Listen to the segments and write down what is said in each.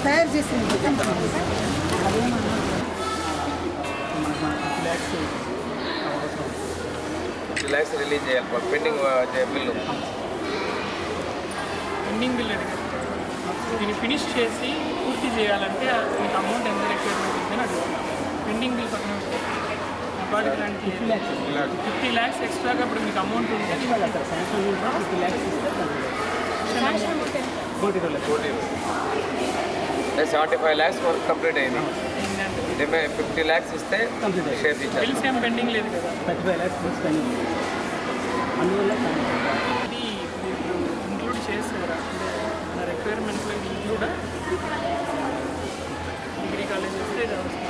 తయారు చేసింది 2 lakhs release చేయాలి. పెండింగ్ బిల్ దీన్ని ఫినిష్ చేసి పూర్తి చేయాలంటే మీకు అమౌంట్ ఎంత రిక్వైర్మెంట్ ఉందని అడుగుతున్నాను. పెండింగ్ బిల్ పక్కన అపార్ట్ లాంటి 50 lakhs ఎక్స్ట్రాగా ఇప్పుడు మీకు అమౌంట్ ఉంటుంది. 75 lakhs వర్క్ కంప్లీట్ అయింది. 50 lakhs ఇస్తే షేర్ ఇచ్చారు. బిల్స్ ఏం పెండింగ్ లేదు కదా. 35 lakhs బిల్స్ పెండింగ్. అందువల్ల ఇది ఇంక్లూడ్ చేస్తారా అంటే నా రిక్వైర్మెంట్లో ఇది ఇంక్లూడా? డిగ్రీ కాలేజ్ వస్తే ఇది అవసరం.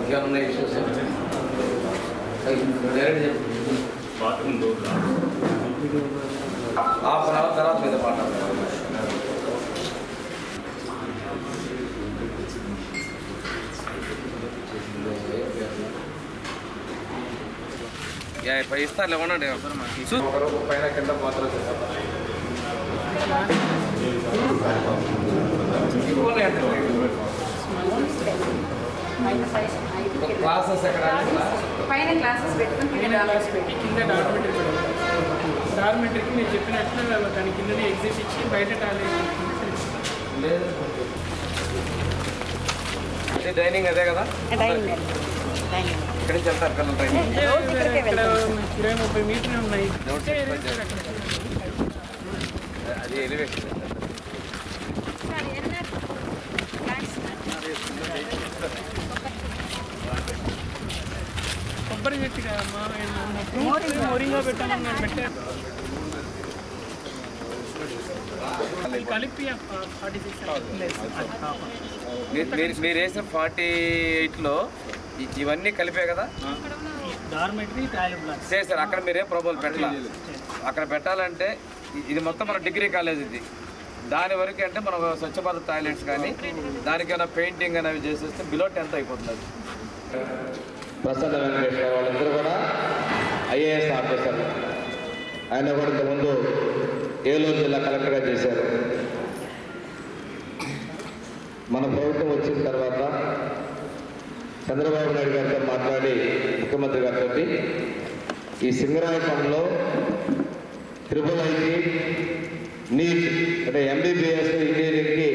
ఇంకేమన్నా ఇష్యూస్ హాఫ్ అన్ అవర్ తర్వాత మీద మాట్లాడతాం. ఇస్తారులే ఉండండి. పైన కింద మాత్రం క్లాసెస్ ఎక్కడ పైన క్లాసెస్ పెట్టుకుని కింద డార్మెటరీ డార్మెటరీకి మీరు చెప్పినట్లు దాని కిందనే ఎగ్జిట్ ఇచ్చి బయట టాయిలెట్ లేదు. డైనింగ్ అదే కదా, ఇక్కడ నుంచి వెళ్తారు కదా ట్రైనింగ్. ఇక్కడ 20-30 మీటర్లు ఉన్నాయి. అది ఎలివేషన్. కొబ్బరి చెట్టు కదమ్మా, మోరింగా పెట్టాను పెట్టాను కలిపి 46. మీరు వేసిన 48లో ఇవన్నీ కలిపే కదా డార్మెటరీ టాయిలెట్ చేశారు. అక్కడ మీరేం ప్రాబ్లం పెట్టాలి. అక్కడ పెట్టాలంటే ఇది మొత్తం మన డిగ్రీ కాలేజ్ ఇది. దాని వరకు అంటే మనం స్వచ్ఛ భారత్ టాయిలెట్స్ కానీ దానికైనా పెయింటింగ్ అనేవి చేసేస్తే బిలో 10th అయిపోతుంది. ప్రసన్న వెంకటేశ్వర వాళ్ళందరూ కూడా ఐఏఎస్ ఆఫీసర్లు. ఆయన కూడా ఇంతకుముందు ఏలూరు జిల్లా కలెక్టర్గా చేశారు. మన ప్రభుత్వం వచ్చిన తర్వాత చంద్రబాబు నాయుడు గారితో మాట్లాడి ముఖ్యమంత్రి గారితో ఈ సింగరాయపంలో IIIT నీట్ అంటే MBBS ఇంజనీరింగ్కి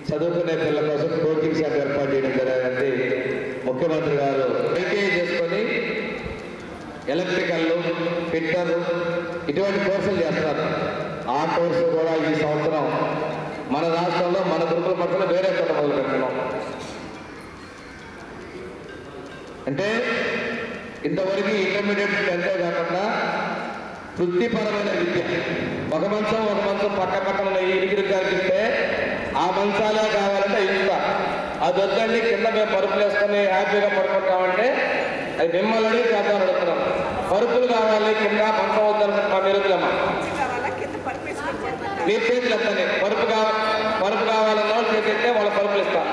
చదువుకునే పిల్లల కోసం కోచింగ్ సెంటర్ ఏర్పాటు చేయడం జరిగింది. ముఖ్యమంత్రి గారు ఐటీఐ చేసుకొని ఎలక్ట్రికల్ ఫిట్టర్ ఇటువంటి కోర్సులు చేస్తున్నారు. ఆ కోర్సు కూడా ఈ సంవత్సరం మన రాష్ట్రంలో మన గురుకుల పక్కన వేరే చోట మొదలు పెడుతున్నాం. అంటే ఇంతవరకు ఇంటర్మీడియట్ అంతే కాకుండా వృత్తిపరమైన విద్య ఒక మంచం పక్క పక్కన ఇరుగిరి కనిపిస్తే ఆ మంచాలే కావాలంటే ఇస్తా. అది వద్దండి కింద మేము పరుపులు వేసుకొని హ్యాపీగా పడుకుంటామంటే అది మిమ్మల్ని అడిగి చేద్దామని అడుగుతున్నాం. పరుపులు కావాలి కింద మంచం వద్దనుకుంటున్నా. మా మెరుగులమ్మా మీరు చేతులు ఎత్తండి. పరుపు కావాలన్న వాళ్ళు చేతి ఎత్తే వాళ్ళ పరుపులు ఇస్తాం.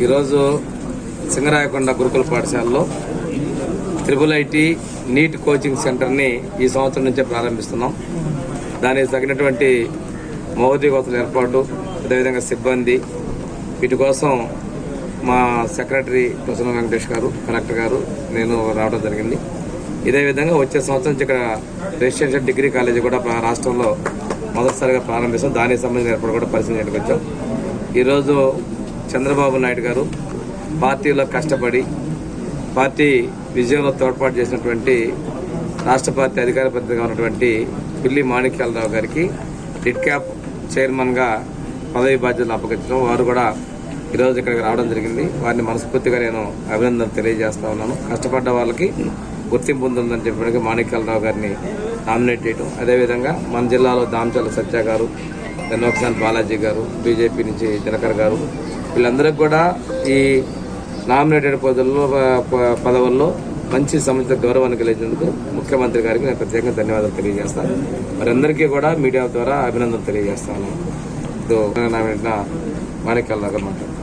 ఈరోజు సింగరాయకొండ గురుకుల పాఠశాలలో IIIT నీట్ కోచింగ్ సెంటర్ని ఈ సంవత్సరం నుంచే ప్రారంభిస్తున్నాం. దానికి తగినటువంటి మౌలిక వసతుల ఏర్పాటు, అదేవిధంగా సిబ్బంది, వీటి కోసం మా సెక్రటరీ ప్రసన్న వెంకటేష్ గారు, కలెక్టర్ గారు, నేను రావడం జరిగింది. ఇదే విధంగా వచ్చే సంవత్సరం నుంచి ఇక్కడ రెసిడెన్షియల్ డిగ్రీ కాలేజీ కూడా రాష్ట్రంలో మొదటిసారిగా ప్రారంభిస్తాం. దానికి సంబంధించిన ఏర్పాటు కూడా పరిశీలించడానికి వచ్చాం. ఈరోజు చంద్రబాబు నాయుడు గారు పార్టీలో కష్టపడి పార్టీ విజయంలో తోడ్పాటు చేసినటువంటి రాష్ట్ర పార్టీ అధికార ప్రతినిధిగా ఉన్నటువంటి పిల్లి మాణిక్యాలరావు గారికి టిడ్క్యాప్ చైర్మన్గా పదవి బాధ్యతలు అప్పగించడం, వారు కూడా ఈరోజు ఇక్కడికి రావడం జరిగింది. వారిని మనస్ఫూర్తిగా నేను అభినందనలు తెలియజేస్తా ఉన్నాను. కష్టపడ్డ వాళ్ళకి గుర్తింపు ఉందని చెప్పడానికి మాణిక్యాలరావు గారిని నామినేట్ చేయడం, అదేవిధంగా మన జిల్లాలో దామచర్ల సత్య గారు, నోక్సాన్ బాలాజీ గారు, బీజేపీ నుంచి దినకర్ గారు, వీళ్ళందరికీ కూడా ఈ నామినేటెడ్ పదవుల్లో మంచి సముచిత గౌరవాన్ని కలిగినందుకు ముఖ్యమంత్రి గారికి నేను ప్రత్యేకంగా ధన్యవాదాలు తెలియజేస్తాను. వారందరికీ కూడా మీడియా ద్వారా అభినందనలు తెలియజేస్తాను. నామినేట్ మాణిక్యాలరావు గారు మాట్లాడుతున్నాను.